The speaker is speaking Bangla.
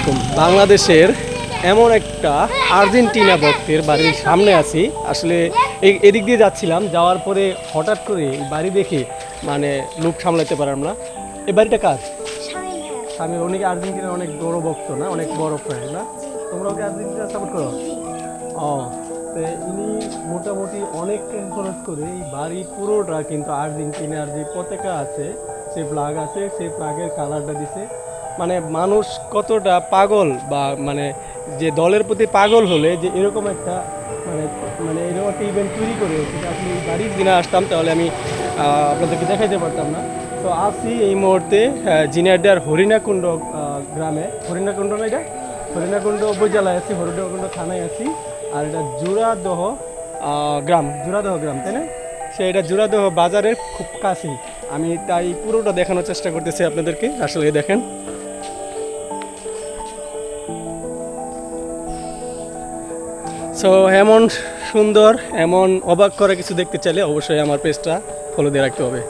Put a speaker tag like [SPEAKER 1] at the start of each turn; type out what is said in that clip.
[SPEAKER 1] আলাইকুম। বাংলাদেশের এমন একটা আর্জেন্টিনা ভক্তের বাড়ির সামনে আছি। আসলে এদিক দিয়ে যাচ্ছিলাম, যাওয়ার পরে হঠাৎ করে এই বাড়ি দেখে মানে লোক সামলাতে পারলাম না। এই বাড়িটা কার? আমি অনেকে আর্জেন্টিনার অনেক বড় ভক্ত না, অনেক বড় ফ্যান না? তোমরা ওকে আর্জেন্টিনা সাপোর্ট করো? ও, তো ইনি মোটামুটি অনেক খরচ করে এই বাড়ি পুরোটা কিন্তু আর্জেন্টিনার যে পতাকা আছে, সে ফ্ল্যাগ আছে, সেই ফ্ল্যাগের কালারটা দিছে। মানে মানুষ কতটা পাগল, বা মানে যে দলের প্রতি পাগল হলে যে এরকম একটা মানে মানে এরকম একটা ইভেন্ট তৈরি করে, সেটা আসলে এই বাড়ির দিনে আসতাম তাহলে আমি আপনাদেরকে দেখাইতে পারতাম না। তো আসি এই মুহূর্তে জিনাইদার হরিণাকুণ্ড গ্রামে। হরিণাকুণ্ড না, এটা হরিণাকুণ্ড উপজেলায় আছি, হরিণাকুণ্ড থানায় আছি। আর এটা জোড়াদহ জোড়াদহ গ্রাম, তাই না? সে এটা জোড়াদহ বাজারের খুব কাছেই। আমি তাই পুরোটা দেখানোর চেষ্টা করতেছি আপনাদেরকে। আসলে দেখেন, সো এমন সুন্দর, এমন অবাক করা কিছু দেখতে চাইলে অবশ্যই আমার পেজটা ফলো দিয়ে রাখতে হবে।